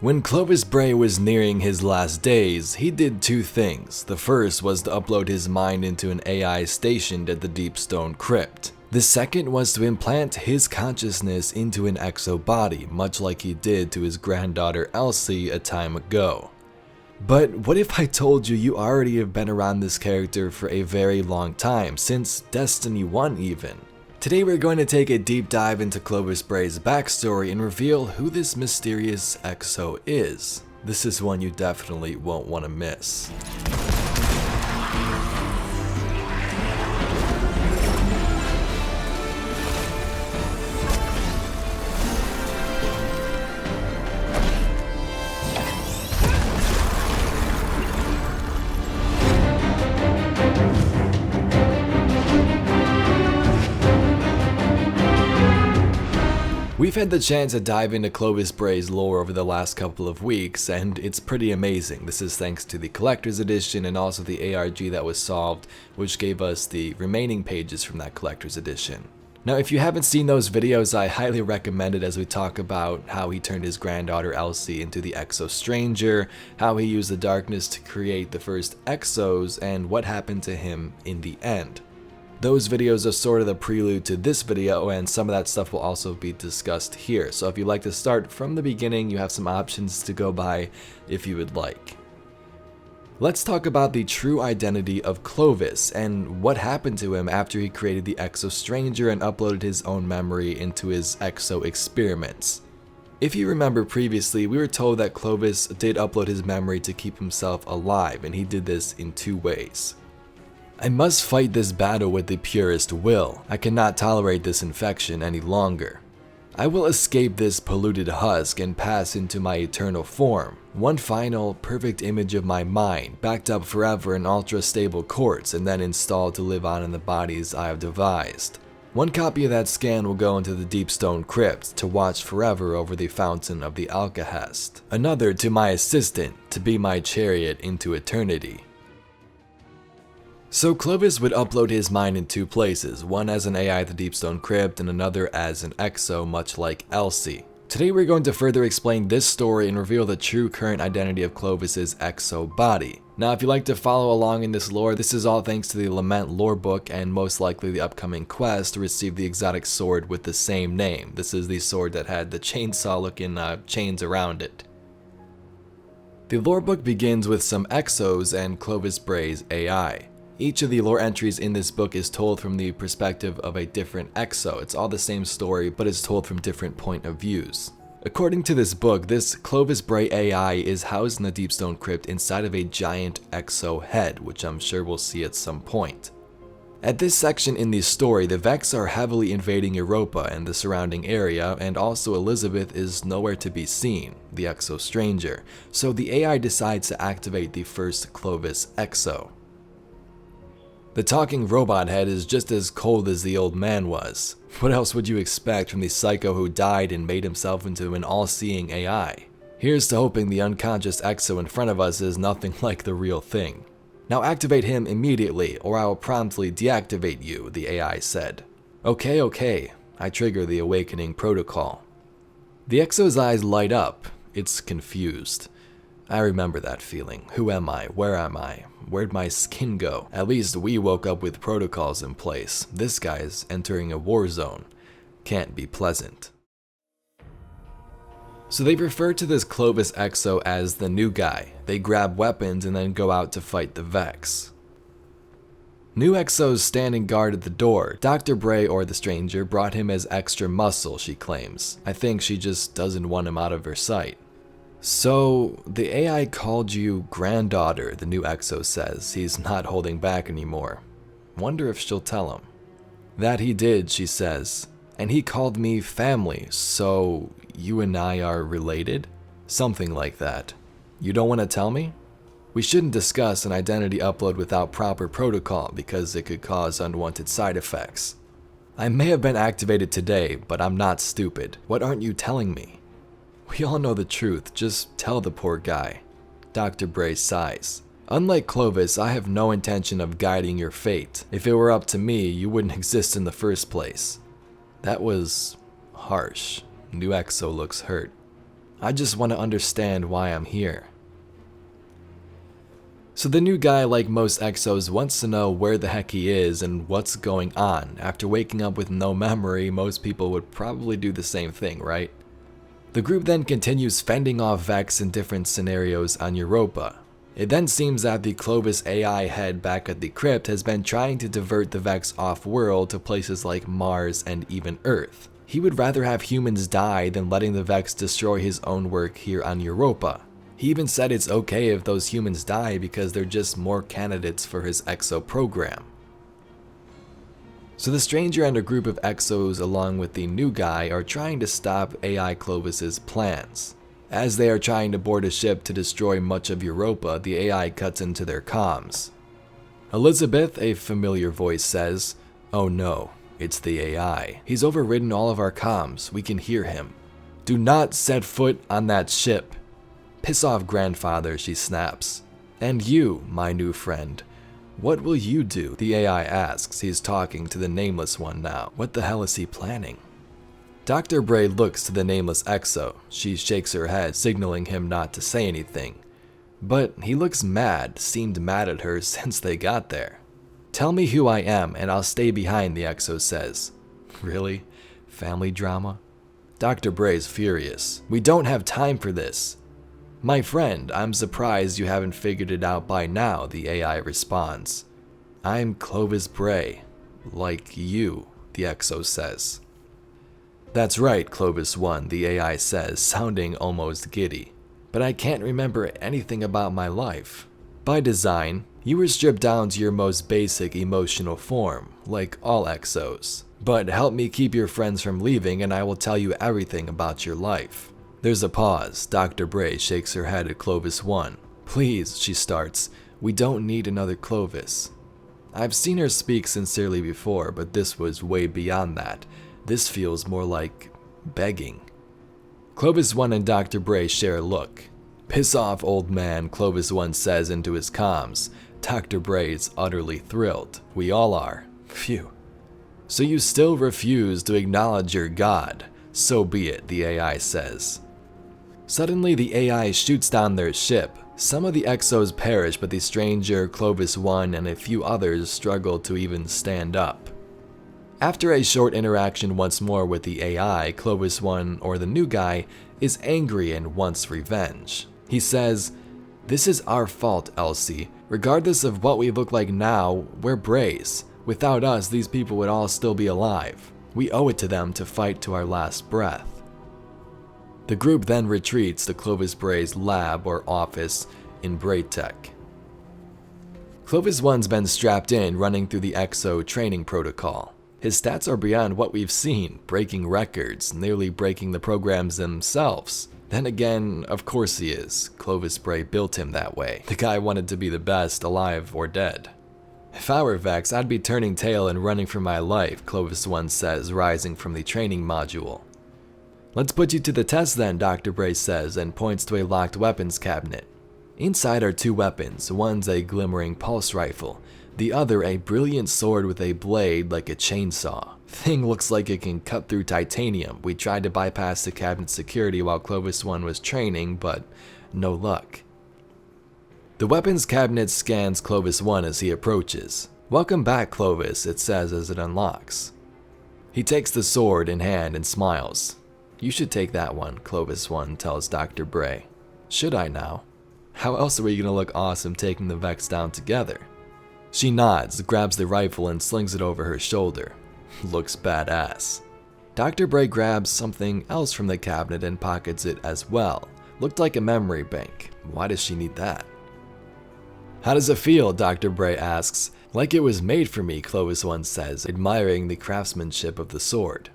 When Clovis Bray was nearing his last days, he did two things. The first was to upload his mind into an AI stationed at the Deep Stone Crypt. The second was to implant his consciousness into an exo body, much like he did to his granddaughter Elsie a time ago. But what if I told you you already have been around this character for a very long time, since Destiny 1 even? Today we're going to take a deep dive into Clovis Bray's backstory and reveal who this mysterious exo is. This is one you definitely won't want to miss. We've had the chance to dive into Clovis Bray's lore over the last couple of weeks, and it's pretty amazing. This is thanks to the Collector's Edition and also the ARG that was solved, which gave us the remaining pages from that Collector's Edition. Now, if you haven't seen those videos, I highly recommend it as we talk about how he turned his granddaughter Elsie into the Exo Stranger, how he used the darkness to create the first Exos, and what happened to him in the end. Those videos are sort of the prelude to this video, and some of that stuff will also be discussed here. So if you'd like to start from the beginning, you have some options to go by if you would like. Let's talk about the true identity of Clovis and what happened to him after he created the Exo Stranger and uploaded his own memory into his Exo experiments. If you remember previously, we were told that Clovis did upload his memory to keep himself alive, and he did this in two ways. I must fight this battle with the purest will. I cannot tolerate this infection any longer. I will escape this polluted husk and pass into my eternal form. One final, perfect image of my mind, backed up forever in ultra-stable quartz and then installed to live on in the bodies I have devised. One copy of that scan will go into the Deep Stone Crypt to watch forever over the fountain of the Alcahest. Another to my assistant, to be my chariot into eternity. So Clovis would upload his mind in two places, one as an AI at the Deep Stone Crypt and another as an exo, much like Elsie. Today we're going to further explain this story and reveal the true current identity of Clovis's exo body. Now if you'd like to follow along in this lore, this is all thanks to the Lament lore book and most likely the upcoming quest to receive the exotic sword with the same name. This is the sword that had the chainsaw looking chains around it. The lore book begins with some exos and Clovis Bray's AI. Each of the lore entries in this book is told from the perspective of a different exo. It's all the same story, but it's told from different point of views. According to this book, this Clovis Bray AI is housed in the Deep Stone Crypt inside of a giant exo head, which I'm sure we'll see at some point. At this section in the story, the Vex are heavily invading Europa and the surrounding area, and also Elizabeth is nowhere to be seen, the Exo Stranger, so the AI decides to activate the first Clovis Exo. The talking robot head is just as cold as the old man was. What else would you expect from the psycho who died and made himself into an all-seeing AI? Here's to hoping the unconscious exo in front of us is nothing like the real thing. Now activate him immediately, or I will promptly deactivate you, the AI said. Okay, I trigger the awakening protocol. The exo's eyes light up. It's confused. I remember that feeling. Who am I? Where am I? Where'd my skin go? At least we woke up with protocols in place. This guy's entering a war zone. Can't be pleasant. So they refer to this Clovis Exo as the new guy. They grab weapons and then go out to fight the Vex. New Exos standing guard at the door. Dr. Bray, or the Stranger, brought him as extra muscle, she claims. I think she just doesn't want him out of her sight. So, the AI called you granddaughter, the new exo says. He's not holding back anymore. Wonder if she'll tell him. That he did, she says. And he called me family, so you and I are related? Something like that. You don't want to tell me? We shouldn't discuss an identity upload without proper protocol because it could cause unwanted side effects. I may have been activated today, but I'm not stupid. What aren't you telling me? We all know the truth, just tell the poor guy. Dr. Bray sighs. Unlike Clovis, I have no intention of guiding your fate. If it were up to me, you wouldn't exist in the first place. That was harsh. New Exo looks hurt. I just want to understand why I'm here. So the new guy, like most Exos, wants to know where the heck he is and what's going on. After waking up with no memory, most people would probably do the same thing, right? The group then continues fending off Vex in different scenarios on Europa. It then seems that the Clovis AI head back at the crypt has been trying to divert the Vex off-world to places like Mars and even Earth. He would rather have humans die than letting the Vex destroy his own work here on Europa. He even said it's okay if those humans die because they're just more candidates for his Exo program. So the stranger and a group of Exos along with the new guy are trying to stop AI Clovis's plans. As they are trying to board a ship to destroy much of Europa, the AI cuts into their comms. Elizabeth, a familiar voice, says, "Oh no, it's the AI. He's overridden all of our comms. We can hear him. Do not set foot on that ship." "Piss off, grandfather," she snaps. "And you, my new friend, what will you do?" the AI asks. He's talking to the nameless one now. What the hell is he planning? Dr. Bray looks to the nameless Exo. She shakes her head, signaling him not to say anything. But he looks mad, seemed mad at her since they got there. "Tell me who I am and I'll stay behind," the Exo says. Really? Family drama? Dr. Bray's furious. "We don't have time for this." "My friend, I'm surprised you haven't figured it out by now," the AI responds. "I'm Clovis Bray, like you," the Exo says. "That's right, Clovis-1," the AI says, sounding almost giddy. "But I can't remember anything about my life." By design, you were stripped down to your most basic emotional form, like all Exos. But help me keep your friends from leaving and I will tell you everything about your life. There's a pause. Dr. Bray shakes her head at Clovis-1. "Please," she starts, "we don't need another Clovis." I've seen her speak sincerely before, but this was way beyond that. This feels more like begging. Clovis-1 and Dr. Bray share a look. "Piss off, old man," Clovis-1 says into his comms. Dr. Bray is utterly thrilled. We all are. Phew. "So you still refuse to acknowledge your god? So be it," the AI says. Suddenly, the AI shoots down their ship. Some of the Exos perish, but the stranger, Clovis-1, and a few others struggle to even stand up. After a short interaction once more with the AI, Clovis-1, or the new guy, is angry and wants revenge. He says, "This is our fault, Elsie. Regardless of what we look like now, we're Brays. Without us, these people would all still be alive. We owe it to them to fight to our last breath." The group then retreats to Clovis Bray's lab or office in Braytech. Clovis-1's been strapped in, running through the Exo training protocol. His stats are beyond what we've seen, breaking records, nearly breaking the programs themselves. Then again, of course he is. Clovis Bray built him that way. The guy wanted to be the best, alive or dead. "If I were Vex, I'd be turning tail and running for my life," Clovis-1 says, rising from the training module. "Let's put you to the test then," Dr. Bray says, and points to a locked weapons cabinet. Inside are two weapons. One's a glimmering pulse rifle, the other a brilliant sword with a blade like a chainsaw. Thing looks like it can cut through titanium. We tried to bypass the cabinet security while Clovis-1 was training, but no luck. The weapons cabinet scans Clovis-1 as he approaches. "Welcome back, Clovis," it says as it unlocks. He takes the sword in hand and smiles. "You should take that one," Clovis-1 tells Dr. Bray. "Should I now? How else are we gonna look awesome taking the Vex down together?" She nods, grabs the rifle and slings it over her shoulder. Looks badass. Dr. Bray grabs something else from the cabinet and pockets it as well. Looked like a memory bank. Why does she need that? "How does it feel?" Dr. Bray asks. "Like it was made for me," Clovis-1 says, admiring the craftsmanship of the sword.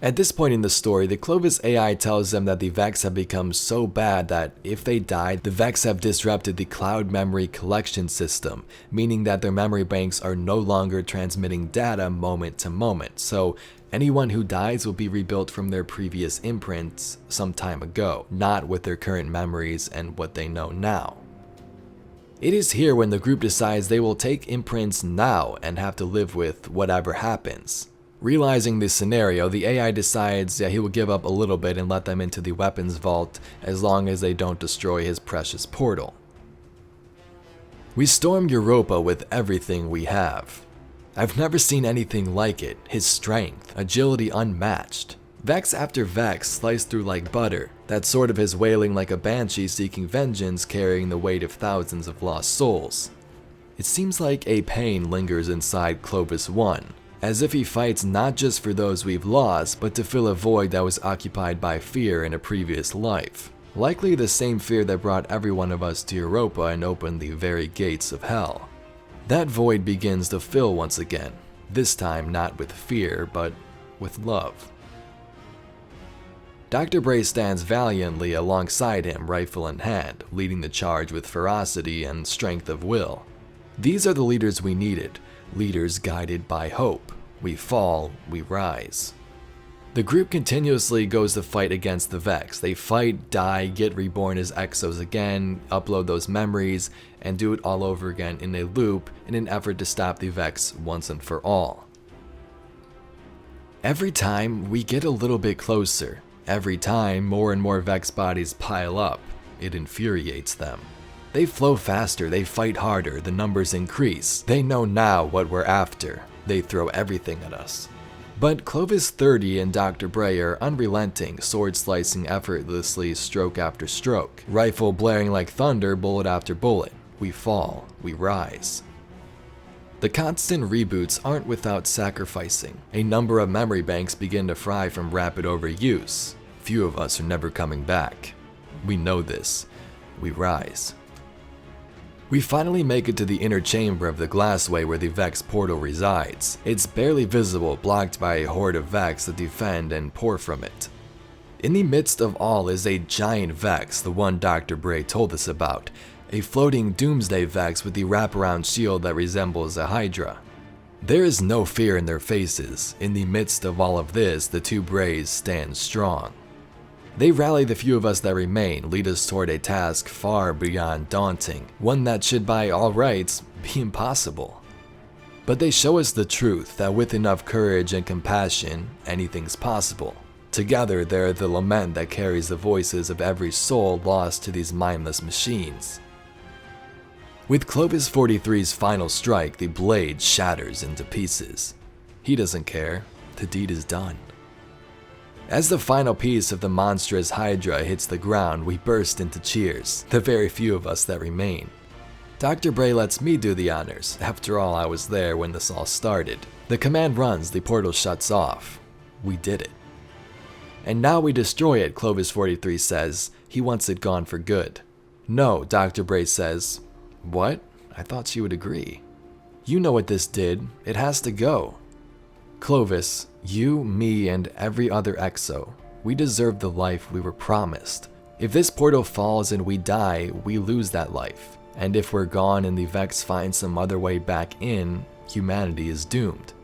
At this point in the story, the Clovis AI tells them that the Vex have become so bad that if they died, the Vex have disrupted the cloud memory collection system, meaning that their memory banks are no longer transmitting data moment to moment, so anyone who dies will be rebuilt from their previous imprints some time ago, not with their current memories and what they know now. It is here when the group decides they will take imprints now and have to live with whatever happens. Realizing this scenario, the AI decides he will give up a little bit and let them into the weapons vault as long as they don't destroy his precious portal. We storm Europa with everything we have. I've never seen anything like it, his strength, agility unmatched. Vex after Vex sliced through like butter, that sort of his wailing like a banshee seeking vengeance, carrying the weight of thousands of lost souls. It seems like a pain lingers inside Clovis-1, as if he fights not just for those we've lost, but to fill a void that was occupied by fear in a previous life. Likely the same fear that brought every one of us to Europa and opened the very gates of hell. That void begins to fill once again, this time not with fear, but with love. Dr. Bray stands valiantly alongside him, rifle in hand, leading the charge with ferocity and strength of will. These are the leaders we needed, leaders guided by hope. We fall, we rise. The group continuously goes to fight against the Vex. They fight, die, get reborn as Exos again, upload those memories, and do it all over again in a loop in an effort to stop the Vex once and for all. Every time we get a little bit closer. Every time more and more Vex bodies pile up. It infuriates them. They flow faster, they fight harder, the numbers increase. They know now what we're after. They throw everything at us. But Clovis 30 and Dr. Bray are unrelenting, sword slicing effortlessly stroke after stroke. Rifle blaring like thunder, bullet after bullet. We fall, we rise. The constant reboots aren't without sacrificing. A number of memory banks begin to fry from rapid overuse. Few of us are never coming back. We know this. We rise. We finally make it to the inner chamber of the glassway where the Vex portal resides. It's barely visible, blocked by a horde of Vex that defend and pour from it. In the midst of all is a giant Vex, the one Dr. Bray told us about. A floating doomsday Vex with the wraparound shield that resembles a Hydra. There is no fear in their faces. In the midst of all of this, the two Brays stand strong. They rally the few of us that remain, lead us toward a task far beyond daunting, one that should by all rights be impossible. But they show us the truth that with enough courage and compassion, anything's possible. Together they're the lament that carries the voices of every soul lost to these mindless machines. With Clovis 43's final strike, the blade shatters into pieces. He doesn't care, the deed is done. As the final piece of the monstrous Hydra hits the ground, we burst into cheers, the very few of us that remain. Dr. Bray lets me do the honors. After all, I was there when this all started. The command runs, the portal shuts off. We did it. And now we destroy it, Clovis 43 says. He wants it gone for good. No, Dr. Bray says. What? I thought she would agree. You know what this did. It has to go. Clovis, you, me, and every other Exo, we deserve the life we were promised. If this portal falls and we die, we lose that life. And if we're gone and the Vex find some other way back in, humanity is doomed.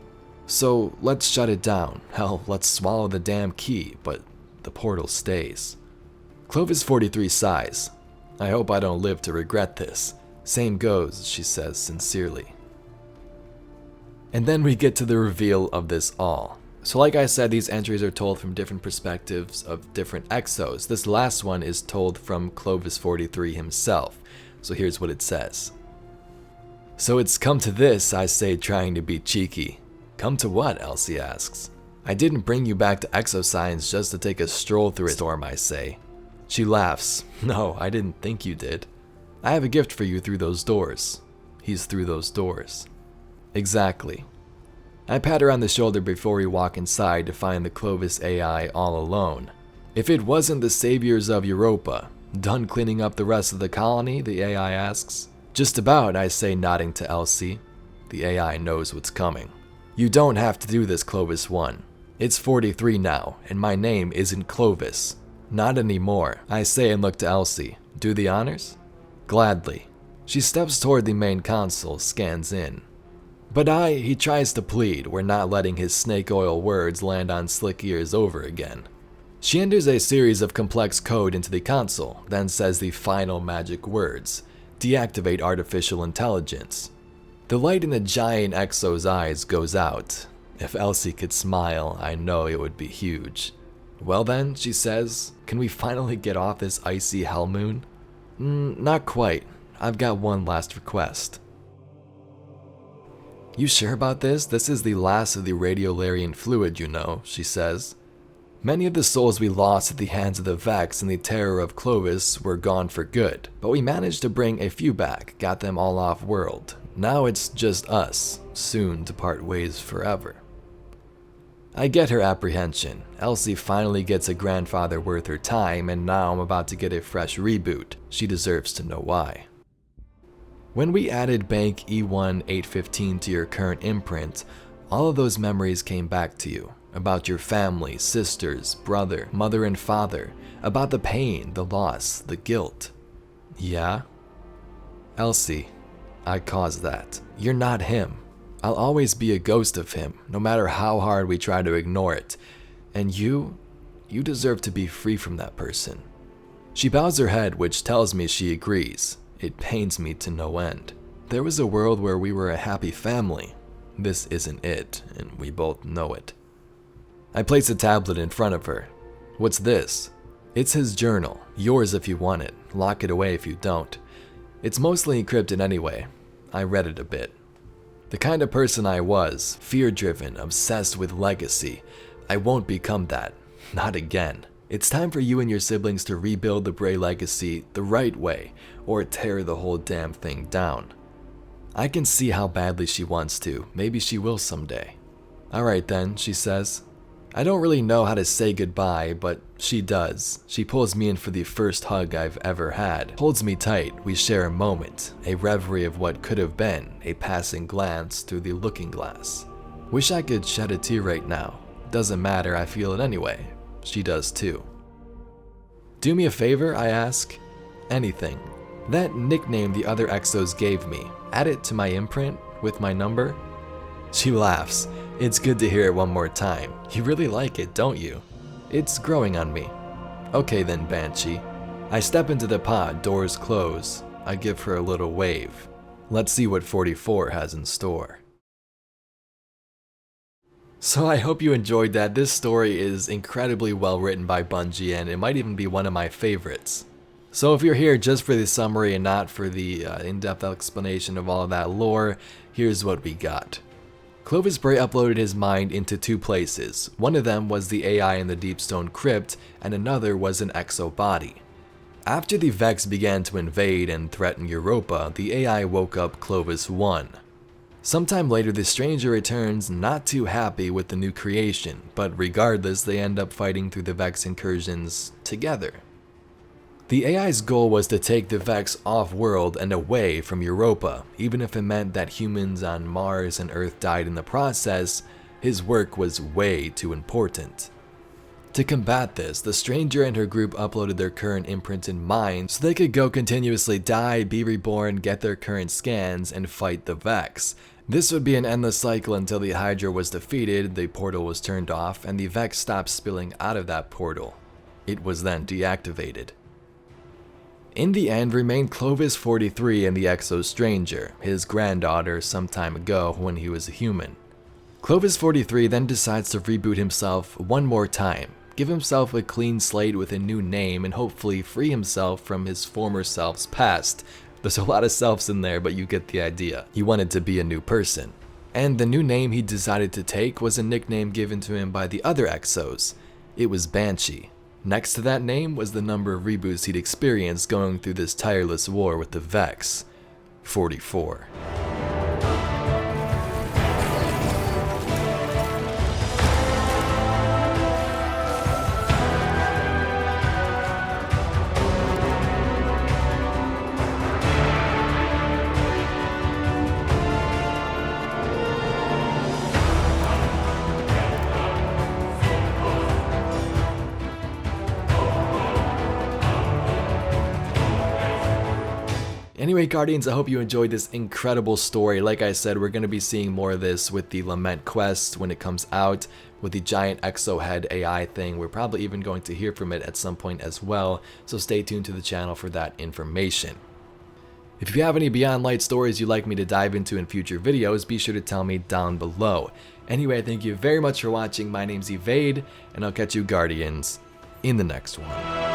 So let's shut it down. Hell, let's swallow the damn key, but the portal stays. Clovis 43 sighs. I hope I don't live to regret this. Same goes, she says sincerely. And then we get to the reveal of this all. So like I said, these entries are told from different perspectives of different Exos. This last one is told from Clovis 43 himself. So here's what it says. So it's come to this, I say, trying to be cheeky. Come to what? Elsie asks. I didn't bring you back to Exoscience just to take a stroll through a storm, I say. She laughs. No, I didn't think you did. I have a gift for you through those doors. He's through those doors. Exactly. I pat her on the shoulder before we walk inside to find the Clovis AI all alone. If it wasn't the saviors of Europa, done cleaning up the rest of the colony, the AI asks. Just about, I say, nodding to Elsie. The AI knows what's coming. You don't have to do this, Clovis-1. It's 43 now, and my name isn't Clovis. Not anymore, I say and look to Elsie. Do the honors? Gladly. She steps toward the main console, scans in. But he tries to plead. We're not letting his snake oil words land on slick ears over again. She enters a series of complex code into the console, then says the final magic words. Deactivate artificial intelligence. The light in the giant Exo's eyes goes out. If Elsie could smile, I know it would be huge. Well then, she says, can we finally get off this icy hell moon? Not quite. I've got one last request. You sure about this? This is the last of the radiolarian fluid, you know, she says. Many of the souls we lost at the hands of the Vex and the terror of Clovis were gone for good, but we managed to bring a few back, got them all off-world. Now it's just us, soon to part ways forever. I get her apprehension. Elsie finally gets a grandfather worth her time, and now I'm about to get a fresh reboot. She deserves to know why. When we added Bank E1-815 to your current imprint, all of those memories came back to you. About your family, sisters, brother, mother and father, about the pain, the loss, the guilt. Yeah? Elsie, I caused that. You're not him. I'll always be a ghost of him, no matter how hard we try to ignore it. And you deserve to be free from that person. She bows her head, which tells me she agrees. It pains me to no end. There was a world where we were a happy family. This isn't it, and we both know it. I place a tablet in front of her. What's this? It's his journal. Yours if you want it. Lock it away if you don't. It's mostly encrypted anyway. I read it a bit. The kind of person I was, fear-driven, obsessed with legacy. I won't become that. Not again. It's time for you and your siblings to rebuild the Bray legacy the right way, or tear the whole damn thing down. I can see how badly she wants to. Maybe she will someday. Alright then, she says. I don't really know how to say goodbye, but she does. She pulls me in for the first hug I've ever had, holds me tight, we share a moment, a reverie of what could have been, a passing glance through the looking glass. Wish I could shed a tear right now. Doesn't matter, I feel it anyway. She does too. Do me a favor, I ask. Anything. That nickname the other Exos gave me, add it to my imprint with my number. She laughs. It's good to hear it one more time. You really like it, don't you? It's growing on me. Okay then, Banshee. I step into the pod, doors close. I give her a little wave. Let's see what 44 has in store. So I hope you enjoyed that. This story is incredibly well written by Bungie, and it might even be one of my favorites. So if you're here just for the summary and not for the in-depth explanation of all of that lore, here's what we got. Clovis Bray uploaded his mind into two places. One of them was the AI in the Deep Stone Crypt, and another was an exo body. After the Vex began to invade and threaten Europa, the AI woke up Clovis-1. Sometime later, the stranger returns not too happy with the new creation, but regardless, they end up fighting through the Vex incursions together. The AI's goal was to take the Vex off-world and away from Europa. Even if it meant that humans on Mars and Earth died in the process, his work was way too important. To combat this, the stranger and her group uploaded their current imprint in mind so they could go continuously die, be reborn, get their current scans, and fight the Vex. This would be an endless cycle until the Hydra was defeated, the portal was turned off, and the Vex stopped spilling out of that portal. It was then deactivated. In the end, remained Clovis 43 and the Exo Stranger, his granddaughter some time ago when he was a human. Clovis 43 then decides to reboot himself one more time, give himself a clean slate with a new name, and hopefully free himself from his former self's past. There's a lot of selves in there, but you get the idea. He wanted to be a new person. And the new name he decided to take was a nickname given to him by the other Exos. It was Banshee. Next to that name was the number of reboots he'd experienced going through this tireless war with the Vex. 44. Anyway, Guardians, I hope you enjoyed this incredible story. Like I said, we're going to be seeing more of this with the Lament quest when it comes out, with the giant exo head AI thing. We're probably even going to hear from it at some point as well, so stay tuned to the channel for that information. If you have any Beyond Light stories you'd like me to dive into in future videos, be sure to tell me down below. Anyway, thank you very much for watching. My name's Evade, and I'll catch you Guardians in the next one.